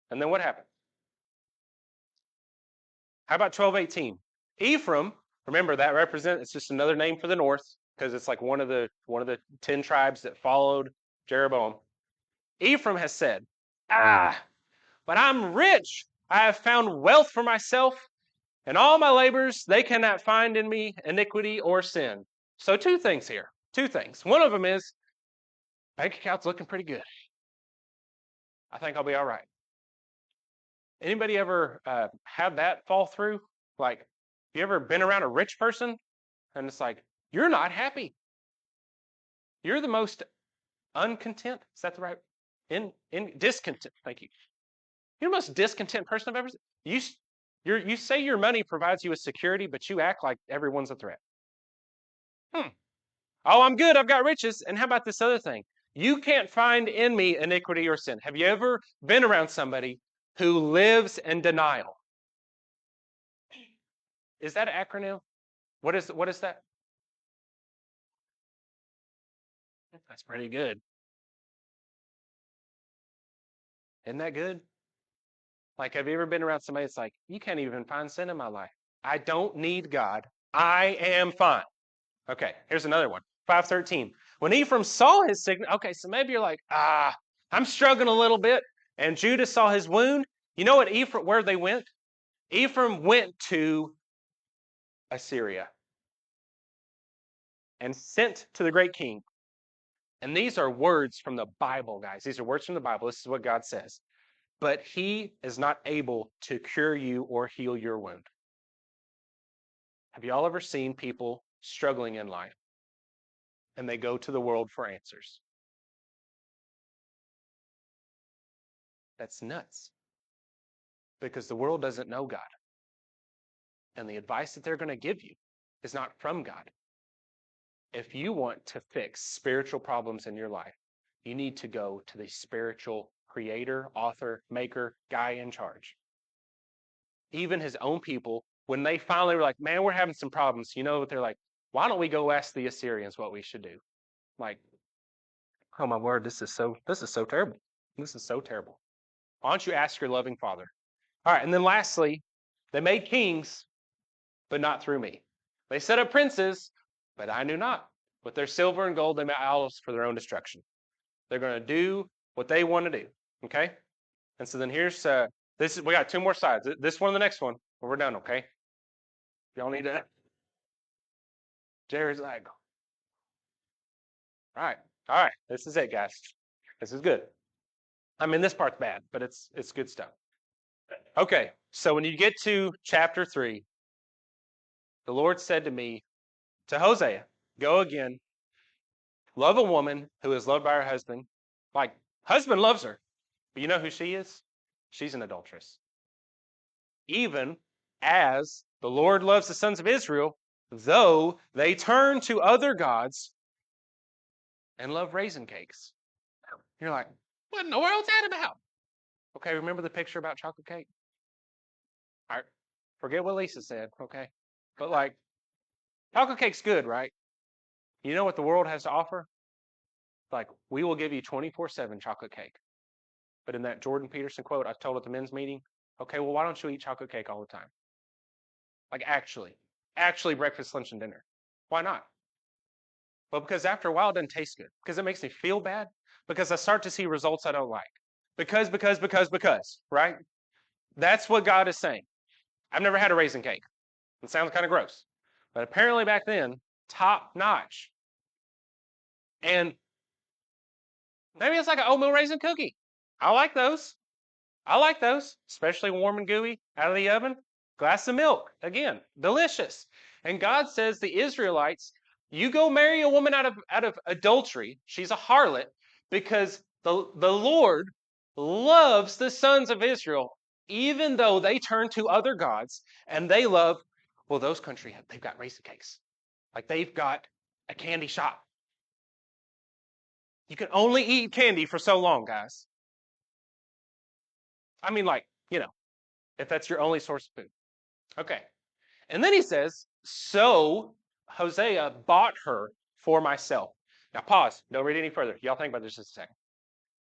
And then what happened? How about 12:18? Ephraim, remember that it's just another name for the north because it's like one of the 10 tribes that followed Jeroboam. Ephraim has said, but I'm rich. I have found wealth for myself. And all my labors, they cannot find in me iniquity or sin. So 2 things here. 2 things. One of them is, bank account's looking pretty good. I think I'll be all right. Anybody ever had that fall through? Like, you ever been around a rich person and it's like, you're not happy. You're the most uncontent. Is that the right? In discontent. Thank you. You're the most discontent person I've ever seen. You say your money provides you with security, but you act like everyone's a threat. Oh, I'm good. I've got riches. And how about this other thing? You can't find in me iniquity or sin. Have you ever been around somebody who lives in denial? Is that an acronym? What is that? That's pretty good. Isn't that good? Like, have you ever been around somebody that's like, you can't even find sin in my life. I don't need God. I am fine. Okay, here's another one. 5:13. When Ephraim saw his sickness, okay, so maybe you're like, I'm struggling a little bit. And Judah saw his wound. You know what where they went? Ephraim went to Assyria and sent to the great king. And these are words from the Bible, guys. These are words from the Bible. This is what God says. But he is not able to cure you or heal your wound. Have you all ever seen people struggling in life and they go to the world for answers? That's nuts. Because the world doesn't know God. And the advice that they're going to give you is not from God. If you want to fix spiritual problems in your life, you need to go to the spiritual creator, author, maker, guy in charge. Even his own people, when they finally were like, man, we're having some problems, you know what they're like? Why don't we go ask the Assyrians what we should do? Like, oh my word, this is so terrible. This is so terrible. Why don't you ask your loving Father? All right, and then lastly, they made kings, but not through me. They set up princes, but I knew not. With their silver and gold, they made idols for their own destruction. They're going to do what they want to do. Okay? And so then here's we got 2 more sides. This one and the next one, and we're done. Okay? Y'all need to. Jerry's like, all right. This is it, guys. This is good. I mean, this part's bad, but it's good stuff. Okay, so when you get to chapter 3, the Lord said to me, to Hosea, go again, love a woman who is loved by her husband. Like, husband loves her. But you know who she is? She's an adulteress. Even as the Lord loves the sons of Israel, though they turn to other gods and love raisin cakes. You're like, what in the world's that about? Okay, remember the picture about chocolate cake? All right, forget what Lisa said, okay? But like, chocolate cake's good, right? You know what the world has to offer? Like, we will give you 24/7 chocolate cake. But in that Jordan Peterson quote I told at the men's meeting, okay, well, why don't you eat chocolate cake all the time? Like, actually breakfast, lunch, and dinner. Why not? Well, because after a while, it doesn't taste good. Because it makes me feel bad. Because I start to see results I don't like. Because, right? That's what God is saying. I've never had a raisin cake. It sounds kind of gross. But apparently back then, top notch. And maybe it's like an oatmeal raisin cookie. I like those. I like those, especially warm and gooey out of the oven. Glass of milk, again, delicious. And God says the Israelites, you go marry a woman out of adultery. She's a harlot because the Lord loves the sons of Israel, even though they turn to other gods and they love, well, those country, they've got raisin cakes. Like they've got a candy shop. You can only eat candy for so long, guys. I mean, like, if that's your only source of food. Okay. And then he says, so Hosea bought her for myself. Now pause. Don't read any further. Y'all think about this just a second.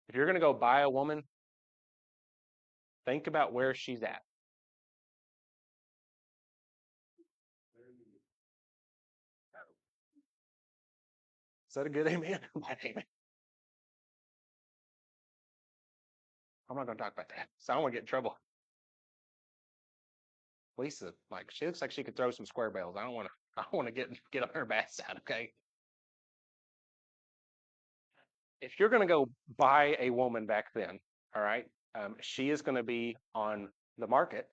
If you're going to go buy a woman, think about where she's at. Is that a good amen? Amen. I'm not going to talk about that. So I don't want to get in trouble. Lisa, like, she looks like she could throw some square bells. I don't want to get on her bad side, okay? If you're going to go buy a woman back then, all right, she is going to be on the market,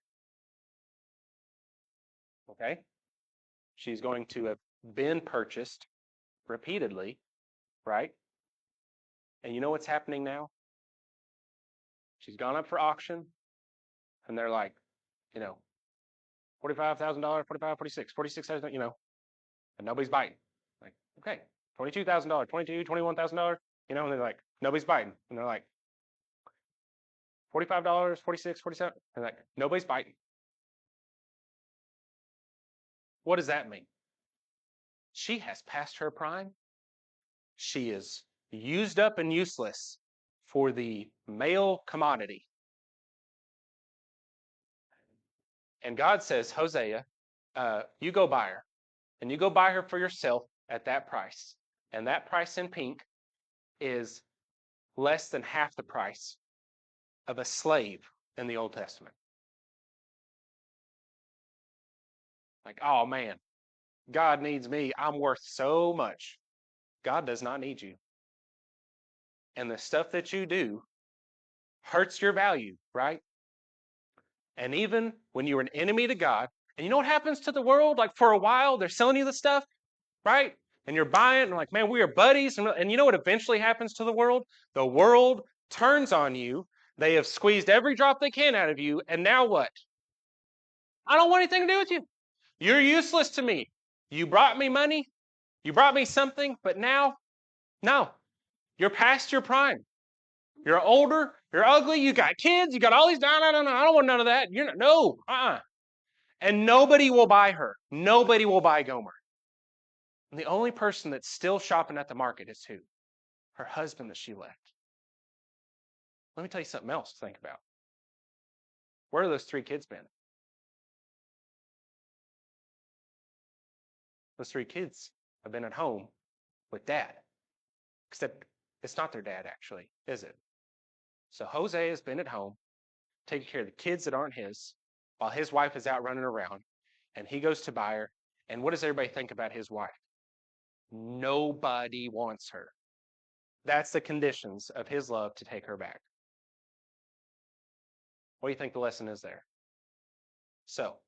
okay? She's going to have been purchased repeatedly, right? And you know what's happening now? She's gone up for auction, and they're like, $45,000, 45, 46, 46,000, and nobody's biting. Like, okay, $22,000, 22, $21,000, and they're like, nobody's biting. And they're like, $45, 46, 47, and like, nobody's biting. What does that mean? She has passed her prime. She is used up and useless for the male commodity. And God says, Hosea, you go buy her, and you go buy her for yourself at that price. And that price in pink is less than half the price of a slave in the Old Testament. Like, oh man, God needs me. I'm worth so much. God does not need you. And the stuff that you do hurts your value, right? And even when you're an enemy to God, and you know what happens to the world? Like for a while, they're selling you the stuff, right? And you're buying, and like, man, we are buddies. And you know what eventually happens to the world? The world turns on you. They have squeezed every drop they can out of you. And now what? I don't want anything to do with you. You're useless to me. You brought me money. You brought me something. But now, no, you're past your prime. You're older. You're ugly. You got kids. You got all these. No, no, no, no. I don't want none of that. You're not, no. And nobody will buy her. Nobody will buy Gomer. And the only person that's still shopping at the market is who? Her husband that she left. Let me tell you something else to think about. Where have those 3 kids been? Those 3 kids have been at home with dad. Except it's not their dad, actually, is it? So Jose has been at home taking care of the kids that aren't his while his wife is out running around. And he goes to buy her. And what does everybody think about his wife? Nobody wants her. That's the conditions of his love to take her back. What do you think the lesson is there? So,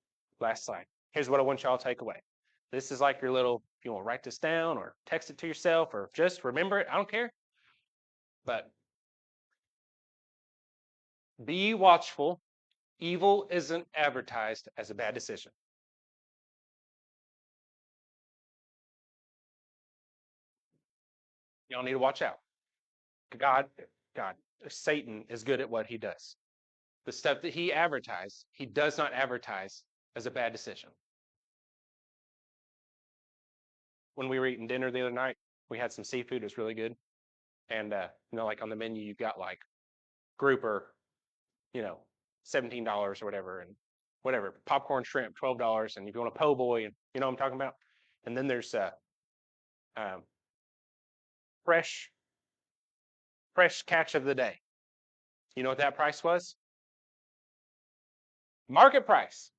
last slide. Here's what I want y'all to take away. This is like your little, if you want to write this down or text it to yourself or just remember it, I don't care. But be watchful. Evil isn't advertised as a bad decision. Y'all need to watch out. God, Satan is good at what he does. The stuff that he advertised, he does not advertise as a bad decision. When we were eating dinner the other night, we had some seafood. It was really good. And, like on the menu, you've got like grouper, $17 or whatever, and whatever, popcorn shrimp, $12. And if you want a po' boy, and you know what I'm talking about? And then there's um, fresh catch of the day. You know what that price was? Market price.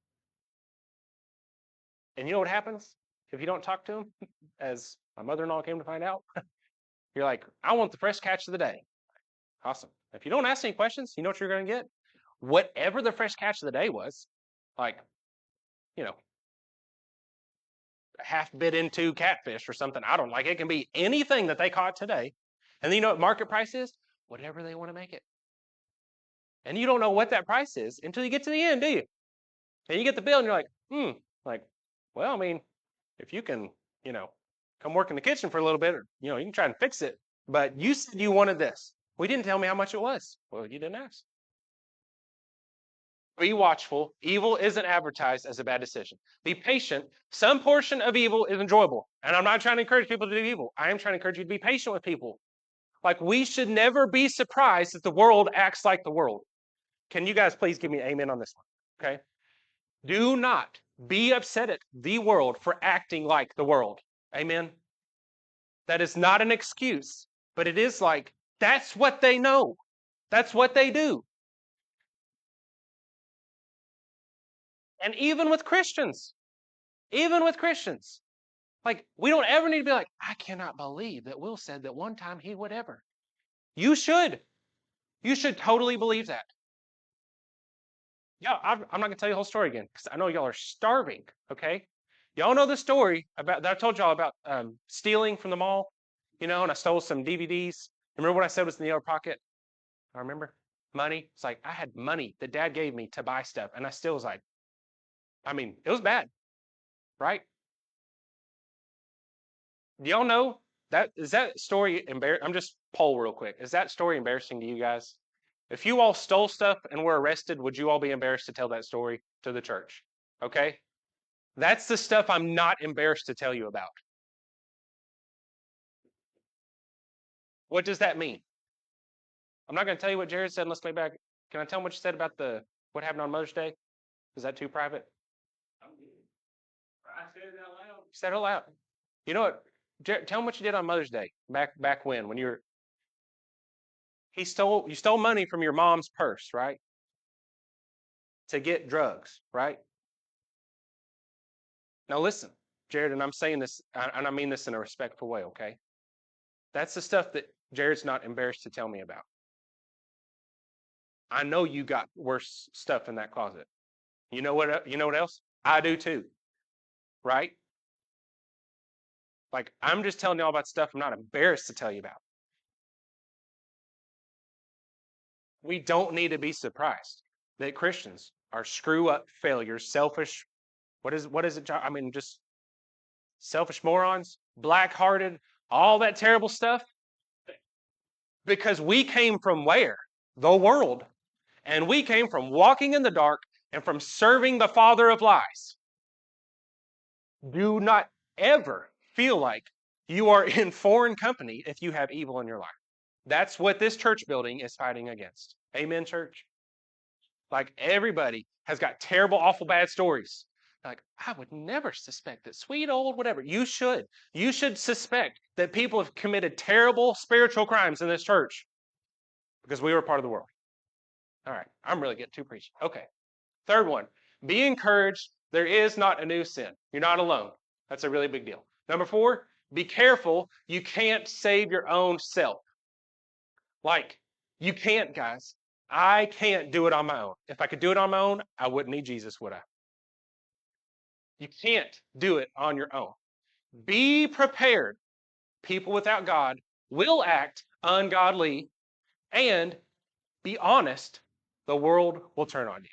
And you know what happens if you don't talk to them? As my mother-in-law came to find out, you're like, I want the fresh catch of the day. Awesome. If you don't ask any questions, you know what you're going to get? Whatever the fresh catch of the day was, like, you know, half bit into catfish or something. I don't like it. It can be anything that they caught today. And then you know what market price is? Whatever they want to make it. And you don't know what that price is until you get to the end, do you? And you get the bill and you're like, well, I mean, if you can, you know, come work in the kitchen for a little bit, or, you know, you can try and fix it. But you said you wanted this. Well, you didn't tell me how much it was. Well, you didn't ask. Be watchful. Evil isn't advertised as a bad decision. Be patient. Some portion of evil is enjoyable. And I'm not trying to encourage people to do evil. I am trying to encourage you to be patient with people. Like, we should never be surprised that the world acts like the world. Can you guys please give me an amen on this one? Okay. Do not be upset at the world for acting like the world. Amen. That is not an excuse, but it is like, that's what they know. That's what they do. And even with Christians, like, we don't ever need to be like, I cannot believe that Will said that one time he would ever. You should. You should totally believe that. Yeah, I'm not going to tell you the whole story again because I know y'all are starving, okay? Y'all know the story about that I told y'all about stealing from the mall, you know, and I stole some DVDs. Remember what I said was in the other pocket? I remember money. It's like I had money that Dad gave me to buy stuff, and I still was like, I mean, it was bad, right? Do y'all know that is that story embarrassing? I'm just poll real quick. Is that story embarrassing to you guys? If you all stole stuff and were arrested, would you all be embarrassed to tell that story to the church? Okay? That's the stuff I'm not embarrassed to tell you about. What does that mean? I'm not going to tell you what Jared said. Let's play back. Can I tell him what you said about what happened on Mother's Day? Is that too private? I said it out loud. You said it out loud. You know what? Jared, tell him what you did on Mother's Day back when you were. You stole money from your mom's purse, right? To get drugs, right? Now listen, Jared, and I'm saying this, and I mean this in a respectful way, okay? That's the stuff that Jared's not embarrassed to tell me about. I know you got worse stuff in that closet. You know what? You know what else? I do too, right? Like, I'm just telling y'all about stuff I'm not embarrassed to tell you about. We don't need to be surprised that Christians are screw up failures, selfish. What is it? I mean, just selfish morons, black-hearted, all that terrible stuff. Because we came from where? The world. And we came from walking in the dark and from serving the father of lies. Do not ever feel like you are in foreign company if you have evil in your life. That's what this church building is fighting against. Amen, church? Like, everybody has got terrible, awful, bad stories. Like, I would never suspect that sweet old whatever. You should. You should suspect that people have committed terrible spiritual crimes in this church because we were part of the world. All right, I'm really getting too preachy. Okay, third one, be encouraged. There is not a new sin. You're not alone. That's a really big deal. Number 4, be careful. You can't save your own self. Like, you can't, guys. I can't do it on my own. If I could do it on my own, I wouldn't need Jesus, would I? You can't do it on your own. Be prepared. People without God will act ungodly, and be honest, the world will turn on you.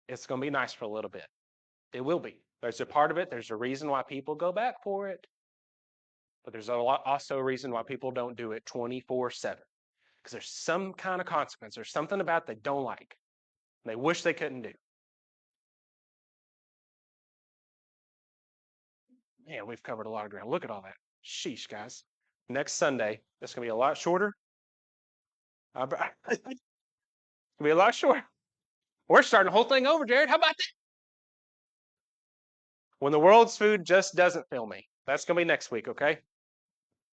It's going to be nice for a little bit. It will be. There's a part of it. There's a reason why people go back for it. But there's also a reason why people don't do it 24/7. Because there's some kind of consequence. There's something about it they don't like. And they wish they couldn't do. Man, we've covered a lot of ground. Look at all that. Sheesh, guys. Next Sunday, it's going to be a lot shorter. It's going to be a lot shorter. We're starting the whole thing over, Jared. How about that? When the world's food just doesn't fill me. That's going to be next week, okay?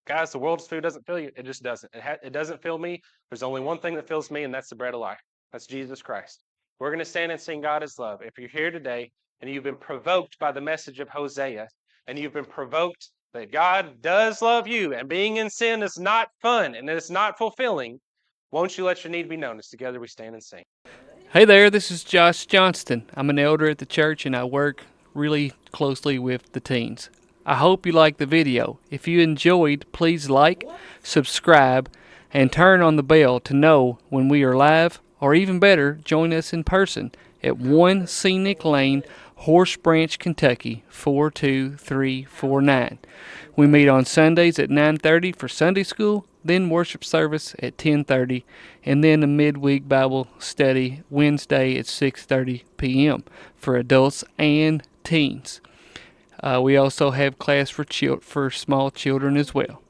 Guys, the world's food doesn't fill you. It just doesn't. It doesn't fill me. There's only one thing that fills me, and that's the bread of life. That's Jesus Christ. We're going to stand and sing God is love. If you're here today and you've been provoked by the message of Hosea, and you've been provoked that God does love you and being in sin is not fun and it's not fulfilling, won't you let your need be known as together we stand and sing? Hey there, this is Josh Johnston. I'm an elder at the church and I work really closely with the teens. I hope you liked the video. If you enjoyed, please like, subscribe, and turn on the bell to know when we are live, or even better, join us in person at 1 Scenic Lane, Horse Branch, Kentucky 42349. We meet on Sundays at 9:30 for Sunday school, then worship service at 10:30, and then a midweek Bible study Wednesday at 6:30 p.m. for adults and teens. We also have class for small children as well.